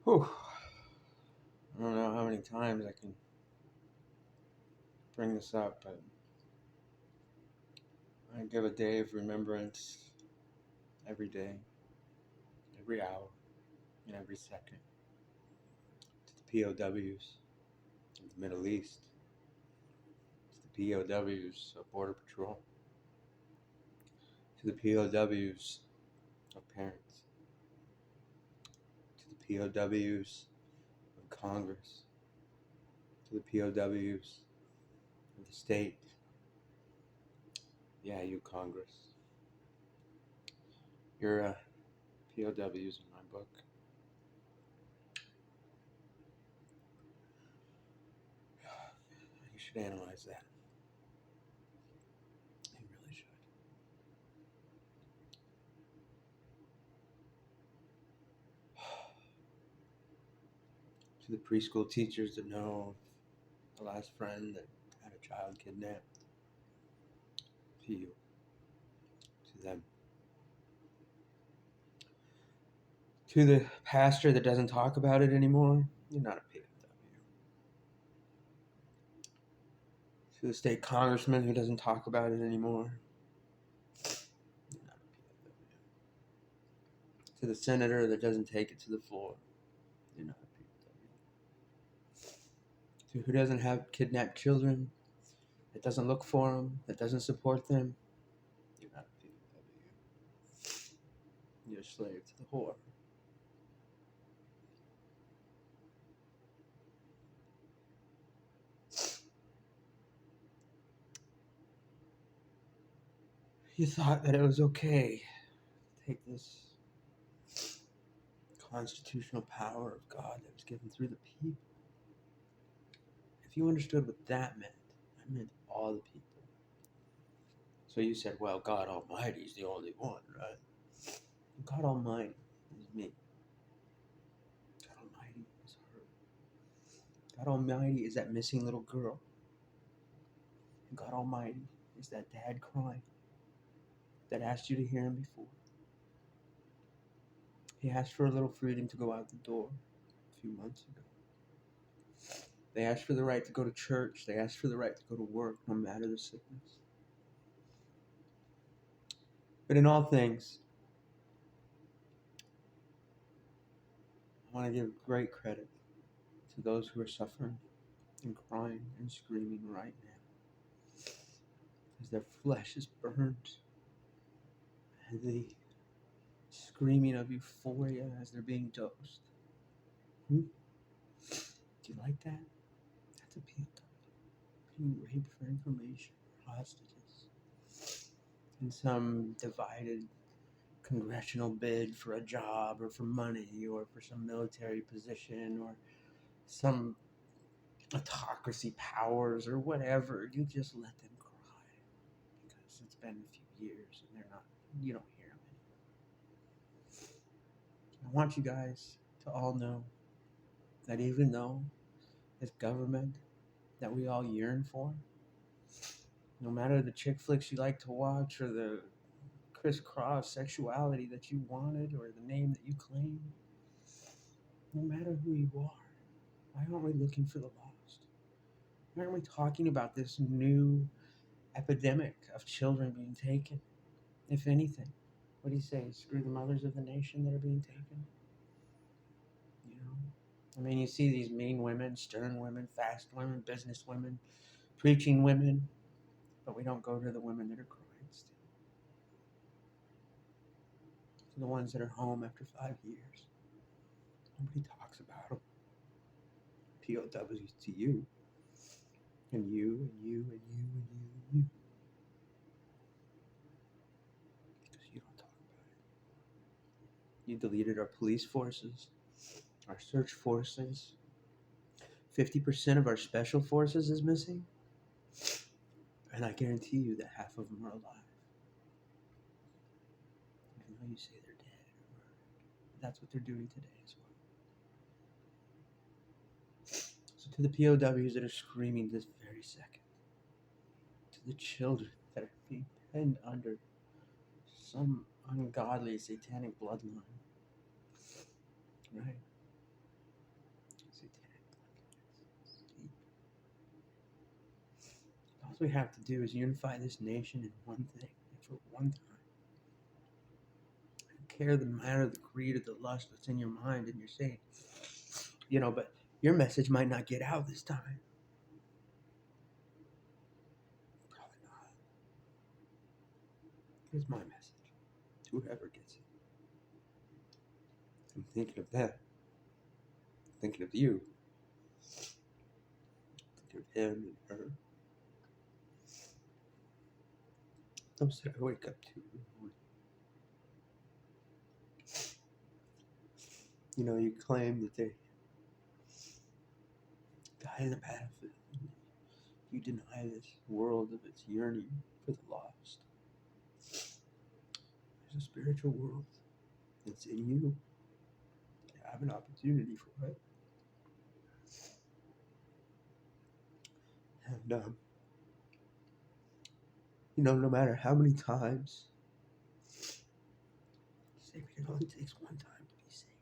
Whew. I don't know how many times I can bring this up, but I give a day of remembrance every day, every hour, and every second to the POWs of the Middle East, to the POWs of Border Patrol, to the POWs of parents, to the POWs of Congress, to the POWs of the state. Yeah, you Congress. You're POWs in my book. You should analyze that. You really should. To the preschool teachers that know the last friend that had a child kidnapped, to you, to them. To the pastor that doesn't talk about it anymore, you're not a POW. To the state congressman who doesn't talk about it anymore, you're not a POW. To the senator that doesn't take it to the floor, you're not a POW. To who doesn't have kidnapped children, that doesn't look for them, that doesn't support them, you're not a POW. You're a slave to the whore. You thought that it was okay to take this constitutional power of God that was given through the people. If you understood what that meant all the people. So you said, well, God Almighty is the only one, right? God Almighty is me. God Almighty is her. God Almighty is that missing little girl. And God Almighty is that dad crying that asked you to hear him before. He asked for a little freedom to go out the door a few months ago. They asked for the right to go to church. They asked for the right to go to work, no matter the sickness. But in all things, I want to give great credit to those who are suffering and crying and screaming right now as their flesh is burned and the screaming of euphoria as they're being dosed. Do you like that? That's a POW. Being raped for information, hostages, in some divided congressional bid for a job or for money or for some military position or some autocracy powers or whatever. You just let them cry because it's been a few years and you don't hear them anymore. I want you guys to all know that even though this government that we all yearn for, no matter the chick flicks you like to watch or the crisscross sexuality that you wanted or the name that you claim, no matter who you are, why aren't we looking for the lost? Why aren't we talking about this new epidemic of children being taken? If anything, what do you say? Screw the mothers of the nation that are being taken? You know? I mean, you see these mean women, stern women, fast women, business women, preaching women, but we don't go to the women that are crying still. To the ones that are home after 5 years. Nobody talks about them. POWs to you. And you, and you, and you, and you, and you. Because you don't talk about it. You deleted our police forces, our search forces. 50% of our special forces is missing. And I guarantee you that half of them are alive. Even though you say they're dead or murdered. That's what they're doing today as well. So to the POWs that are screaming this very second, to the children that are being penned under some ungodly satanic bloodline, right? we have to do is unify this nation in one thing, and for one time. I don't care the matter, the greed, or the lust that's in your mind, and you're saying, but your message might not get out this time. Probably not. Here's my message to whoever gets it. I'm thinking of them. I'm thinking of you. I'm thinking of him and her. Those that I wake up to. You claim that they die in the battlefield. You deny this world of its yearning for the lost. There's a spiritual world that's in you. You have an opportunity for it. And, no matter how many times, it only takes one time to be saved.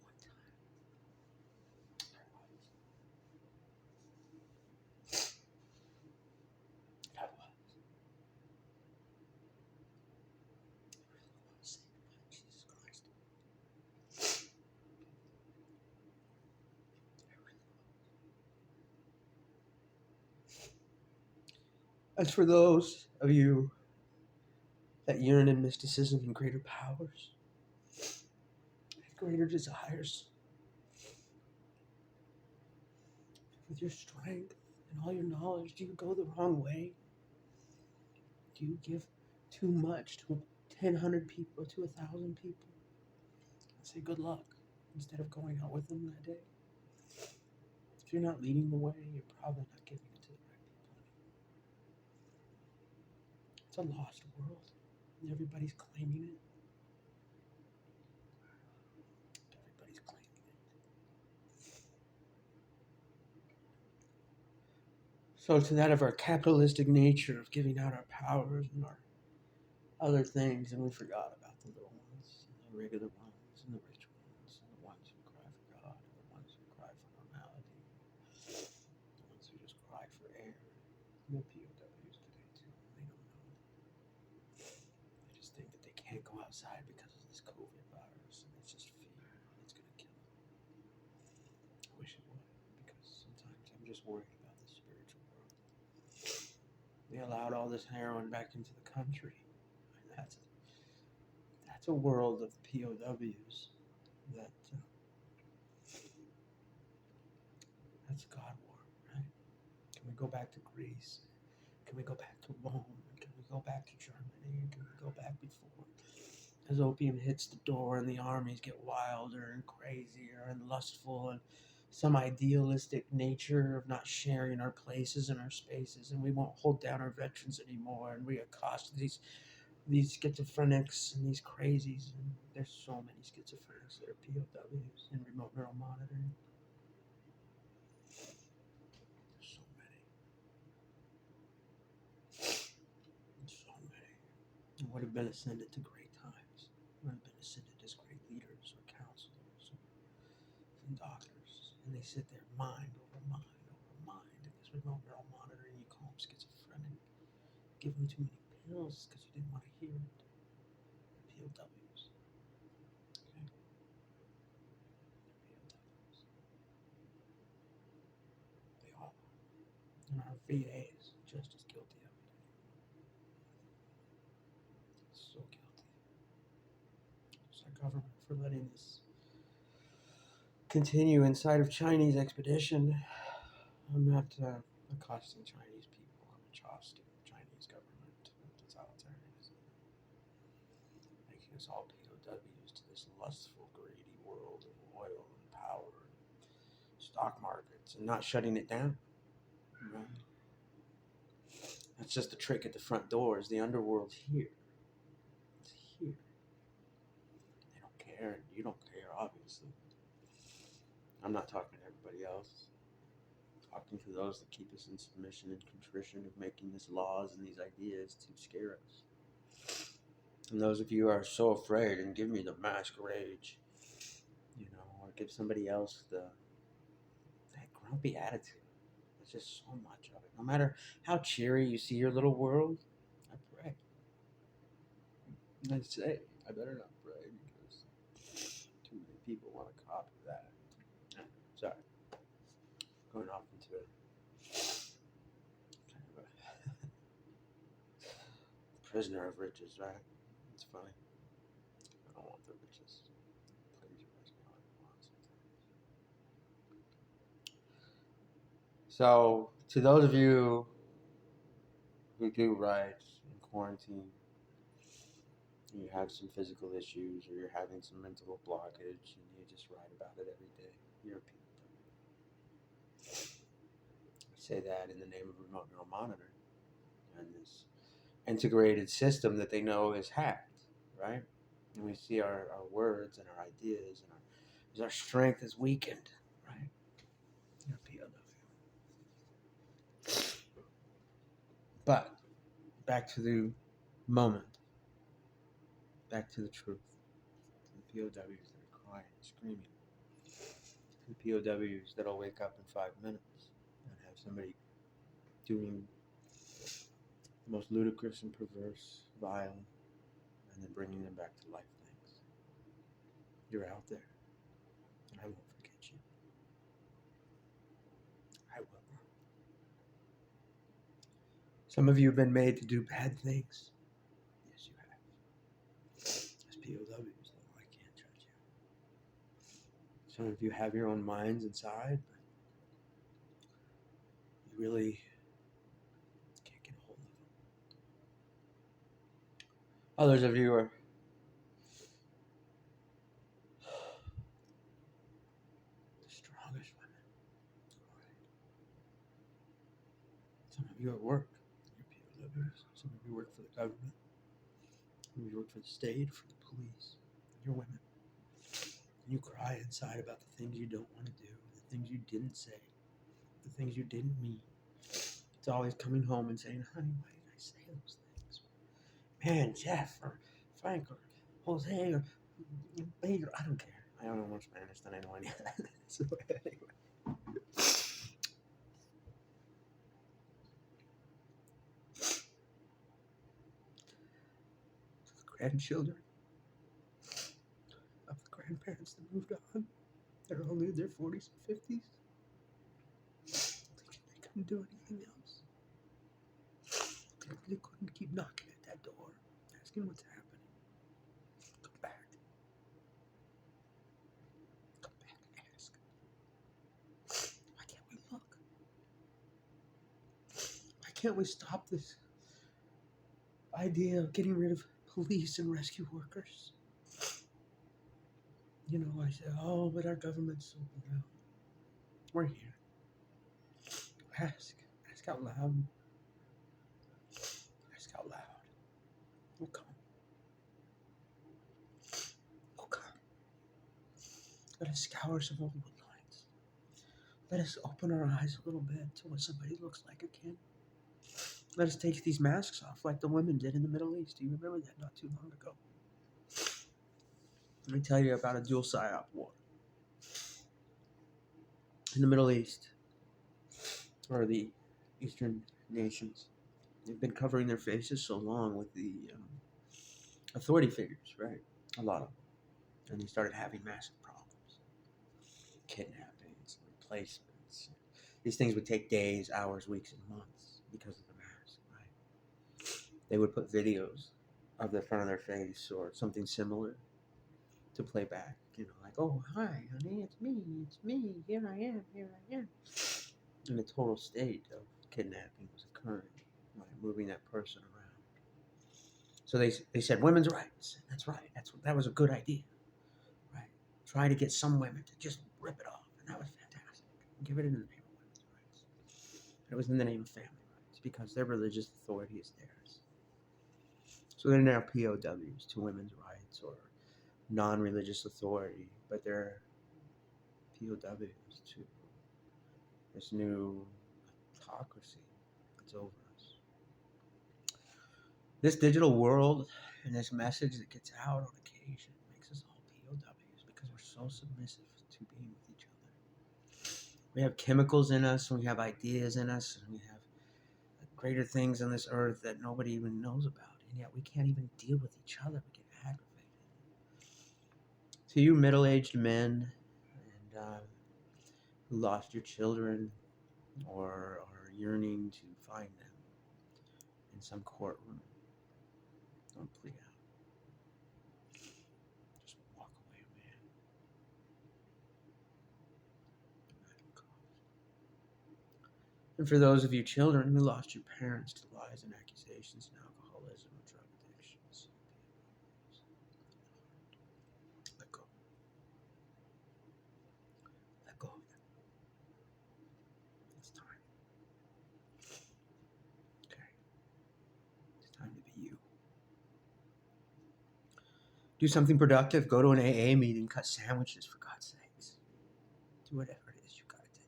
One time. That was. Saved by Jesus Christ. As for those of you that yearn in mysticism and greater powers, and greater desires, with your strength and all your knowledge, do you go the wrong way? Do you give too much to 1,000 people, to 1,000 people, and say good luck instead of going out with them that day? If you're not leading the way, you're probably not giving it to the right people anymore. It's a lost world. Everybody's claiming it. Everybody's claiming it. So to that of our capitalistic nature of giving out our powers and our other things, and we forgot about the little ones, and the regular ones, and the rich ones, and the ones who cry for God, and the ones who cry for normality, the ones who just cry for air. And the POWs today too. They don't know. They just think that they can't go outside because of this COVID virus, and it's just fear. It's gonna kill them. I wish it would, because sometimes I'm just worried about the spiritual world. They allowed all this heroin back into the country. And that's a world of POWs. That's God war, right? Can we go back to Greece? Can we go back to Rome? Can we go back to Germany? Can we go back before? As opium hits the door and the armies get wilder and crazier and lustful and some idealistic nature of not sharing our places and our spaces, and we won't hold down our veterans anymore, and we accost these schizophrenics and these crazies. And there's so many schizophrenics that are POWs in remote neural monitoring. There's so many. So many. And would have been ascended to great times. Would have been ascended as great leaders or counselors and doctors. And they sit there mind over mind over mind. And this remote neural monitoring, you call them schizophrenic. Give them too many pills because you didn't want to hear it. POWs. Okay? POWs. They all are. And our VA is just as guilty of it. So guilty. It's our government for letting this continue inside of Chinese expedition. I'm not accosting Chinese people. I'm accosting the Chinese government with totalitarianism, making us all POWs to this lustful, greedy world of oil and power and stock markets, and not shutting it down. Right? That's just the trick at the front door. Is the underworld's here. It's here. They don't care, and you don't care, obviously. I'm not talking to everybody else. I'm talking to those that keep us in submission and contrition of making these laws and these ideas to scare us. And those of you who are so afraid, and give me the mask rage, or give somebody else that grumpy attitude. There's just so much of it. No matter how cheery you see your little world, I pray. And I say, I better not pray because too many people want to copy that. Sorry. Going off into it. Kind of a prisoner of riches, right? It's funny. I don't want the riches. Please rest me on sometimes. So, to those of you who do write in quarantine, you have some physical issues or you're having some mental blockage and you just write about it every day, you're a POW. I say that in the name of remote neural monitoring and this integrated system that they know is hacked, right? And we see our words and our ideas and our strength is weakened, right? You're a POW. But back to the moment, back to the truth. To the POWs that are crying, screaming. To the POWs that'll wake up in 5 minutes and have somebody doing the most ludicrous and perverse, vile, and then bringing them back to life things. You're out there, and I won't forget you. I will. Some of you have been made to do bad things. Yes, you have. As POWs, though, I can't judge you. Some of you have your own minds inside, but you really can't get a hold of them. Others of you are the strongest women. Some of you at work, you're POWs. Some of you work for the government. Some of you work for the state, for the police. You're women. And you cry inside about the things you don't want to do, the things you didn't say, the things you didn't mean. It's always coming home and saying, honey, why did I say those things? Man, Jeff or Frank or Jose or Bader, I don't care. I don't know more Spanish than I know any of that. So anyway. The grandchildren of the grandparents that moved on, they're only in their 40s and 50s. They couldn't do anything else. They couldn't keep knocking at that door, asking what's happening. Come back. Come back and ask. Why can't we look? Why can't we stop this idea of getting rid of police and rescue workers? You know, I say, oh, but our government's so bad. We're here. Ask out loud. Ask out loud. We'll come. We'll come. Let us scour some old woodlines. Let us open our eyes a little bit to what somebody looks like again. Let us take these masks off like the women did in the Middle East. Do you remember that not too long ago? Let me tell you about a dual psyop war. In the Middle East, or the Eastern nations, they've been covering their faces so long with the authority figures, right? A lot of them. And they started having massive problems. Kidnappings, replacements. These things would take days, hours, weeks, and months because of the mask, right? They would put videos of the front of their face or something similar to play back, you know, like, oh, hi, honey, it's me, here I am. And a total state of kidnapping was occurring, right, moving that person around. So they said women's rights. That's right. That was a good idea, right? Try to get some women to just rip it off, and that was fantastic. Give it in the name of women's rights. But it was in the name of family rights because their religious authority is theirs. So they're now POWs to women's rights or non-religious authority, but they're POWs to this new autocracy that's over us. This digital world and this message that gets out on occasion makes us all POWs because we're so submissive to being with each other. We have chemicals in us, and we have ideas in us, and we have greater things on this earth that nobody even knows about. And yet we can't even deal with each other. We get aggravated. To you middle-aged men and who lost your children or are yearning to find them in some courtroom, don't plead out. Just walk away, man. And for those of you children who lost your parents to lies and accusations and alcoholism or drug addictions, let go. Let go of them. It's time. Okay. It's time to be you. Do something productive. Go to an AA meeting. Cut sandwiches, for God's sakes. Do whatever it is you gotta take.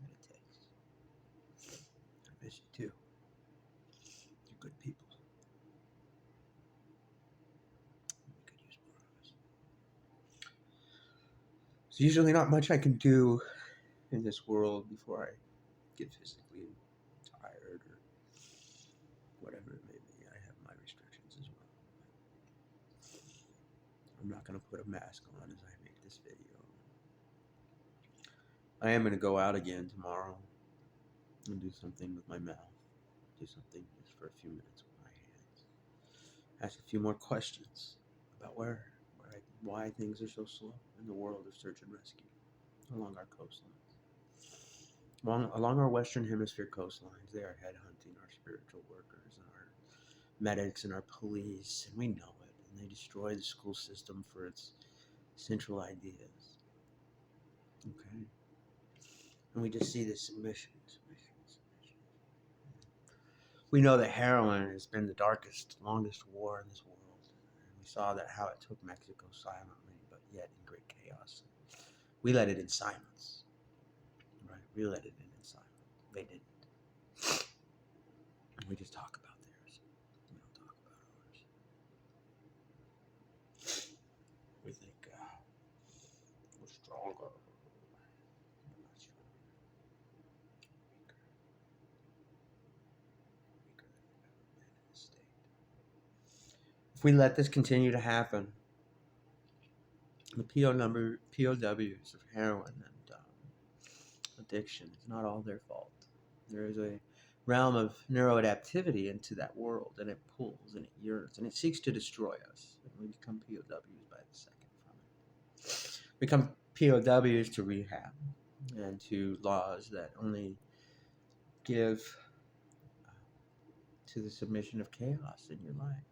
What it takes. I miss you too. You're good people. We could use more of us. There's usually not much I can do in this world before I get physically tired or whatever it may be. I have my restrictions as well. I'm not going to put a mask on as I make this video. I am going to go out again tomorrow and do something with my mouth. Do something just for a few minutes with my hands. Ask a few more questions about why things are so slow in the world of search and rescue along our coastlines. Along our Western Hemisphere coastlines, they are headhunting our spiritual workers and our medics and our police, and we know it. And they destroy the school system for its central ideas. Okay? And we just see this submission. We know that heroin has been the darkest, longest war in this world. And we saw that how it took Mexico silently, but yet in great chaos. We let it in silence. Right? We let it in silence. They didn't. And we just talk about theirs. We don't talk about ours. We think we're stronger. We're not stronger. Weaker than we've ever been in this state. If we let this continue to happen, the POWs of heroin and addiction is not all their fault. There is a realm of neuroadaptivity into that world, and it pulls and it yearns and it seeks to destroy us. And we become POWs by the second from it. We become POWs to rehab and to laws that only give to the submission of chaos in your life.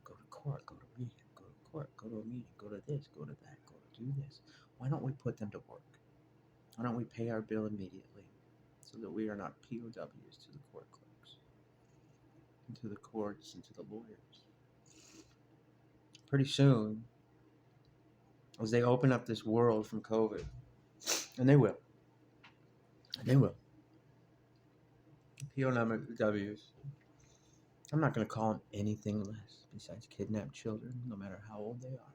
Go to court, go to rehab, go to court, go to a meeting, go to this, go to that, go to do this. Why don't we put them to work? Why don't we pay our bill immediately so that we are not POWs to the court clerks, and to the courts, and to the lawyers? Pretty soon, as they open up this world from COVID, and they will, POWs, I'm not going to call them anything less besides kidnapped children, no matter how old they are.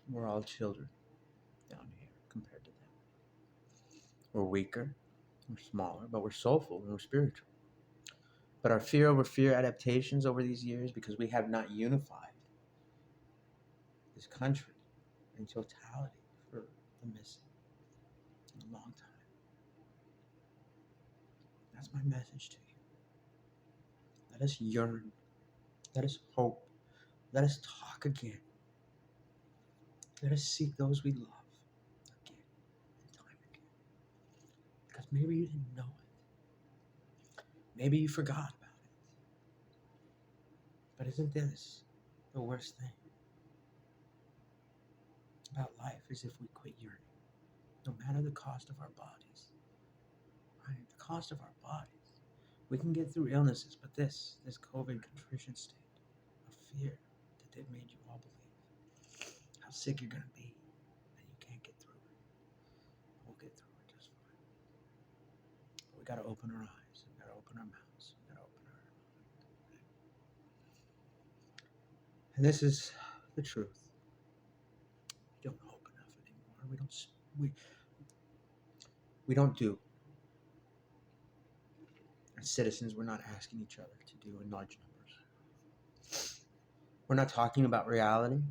We're all children down here compared to them. We're weaker, we're smaller, but we're soulful and we're spiritual. But our fear over fear adaptations over these years, because we have not unified this country in totality for the missing in a long time. That's my message to you. Let us yearn. Let us hope. Let us talk again. Let us seek those we love again and time again. Because maybe you didn't know it. Maybe you forgot about it. But isn't this the worst thing about life, is if we quit yearning, no matter the cost of our bodies. Right? The cost of our bodies. We can get through illnesses, but this COVID contrition state of fear that they've made you all believe, how sick you're going to be, and you can't get through it. We'll get through it just fine. But we got to open our eyes. We got to open our mouths. We got to open our mind. And this is the truth. We don't hope enough anymore. We don't We don't do, as citizens, we're not asking each other to do in large numbers. We're not talking about reality.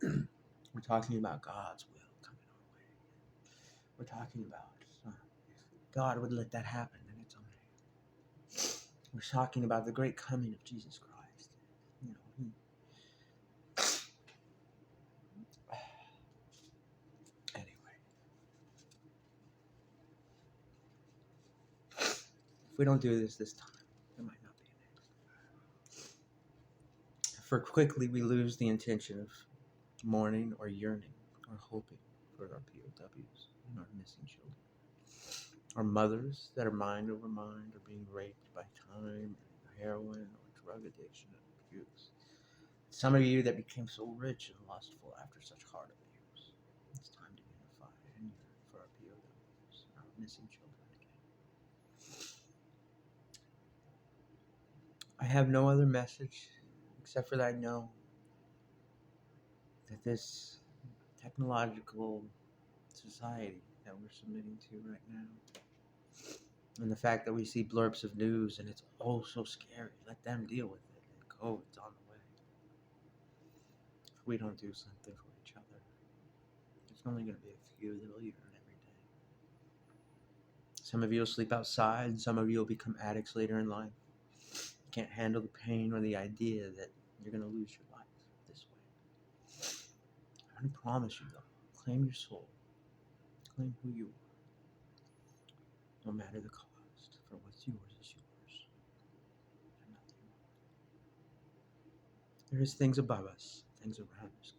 We're talking about God's will coming our way. We're talking about if God would let that happen, then it's okay. We're talking about the great coming of Jesus Christ. You know, anyway, if we don't do this time, there might not be a next. For quickly we lose the intention of mourning or yearning or hoping for our POWs and our missing children. Our mothers that are mind over mind are being raped by time, heroin, or drug addiction and abuse. Some of you that became so rich and lustful after such hard abuse. It's time to unify and yearn for our POWs and our missing children again. I have no other message except for that I know that this technological society that we're submitting to right now, and the fact that we see blurps of news and it's oh so scary, let them deal with it, and COVID's on the way. If we don't do something for each other, there's only going to be a few that'll yearn every day. Some of you will sleep outside, some of you will become addicts later in life. You can't handle the pain or the idea that you're going to lose your life this way. I'm going to promise you though, claim your soul, claim who you are, no matter the cost, for what's yours is yours, and nothing more. There is things above us, things around us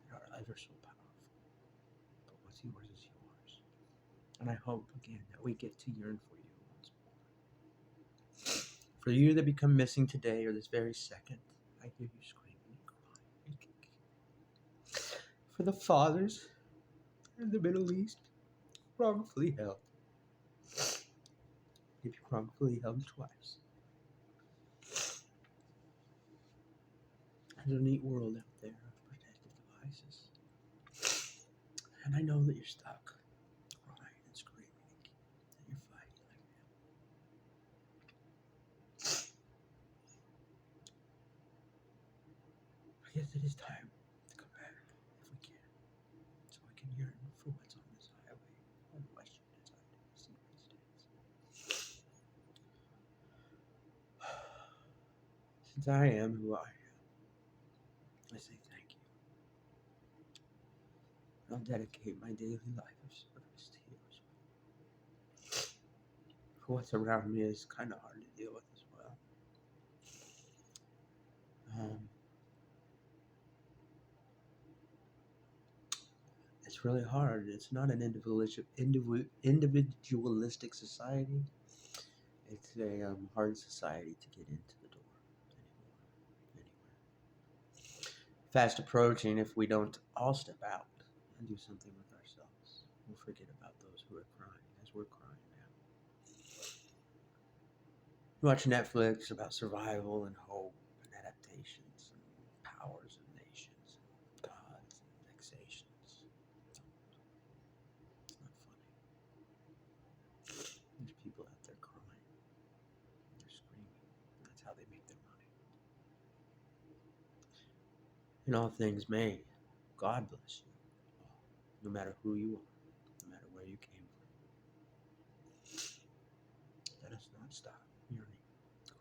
that are ever so powerful, but what's yours is yours. And I hope again that we get to yearn for you once more. For you that become missing today or this very second, I hear you screaming and crying and kicking. For the fathers in the Middle East, wrongfully held. If you're wrongfully held twice. There's a neat world out there of protective devices. And I know that you're stuck, crying and screaming, and you're fighting like hell. I guess it is time to come back, if we can, so we can yearn for what's on this highway on the western side of the United States. Since I am who I am, I say thank you. I'll dedicate my daily life of service to you as well. For what's around me is kind of hard to deal with as well. It's really hard. It's not an individualistic society. It's a hard society to get into the door anymore. Fast approaching, if we don't all step out and do something with ourselves, we'll forget about those who are crying as we're crying now. You watch Netflix about survival and hope and adaptations and powers of nations and gods and vexations. It's not funny. There's people out there crying. They're screaming. That's how they make their money. In all things, may God bless you, no matter who you are, no matter where you came from. Let us not stop yearning,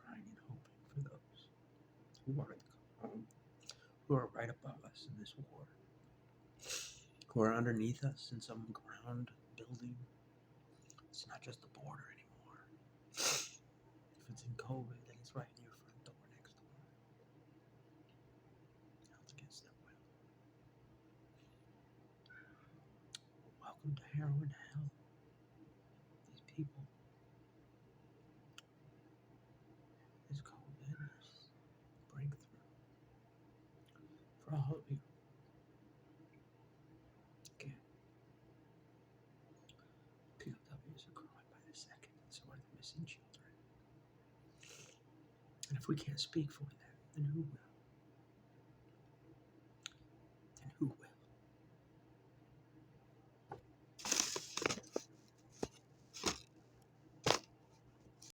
crying, and hoping for those who are who are right above us in this war, who are underneath us in some ground building. It's not just the border anymore. If it's in COVID, then it's right in your front door next door. Held against their will. Welcome to heroin hell. These people. This COVID, this breakthrough. For all of you. Again. POWs are growing by the second, and so are the missing children. And if we can't speak for them, then who will?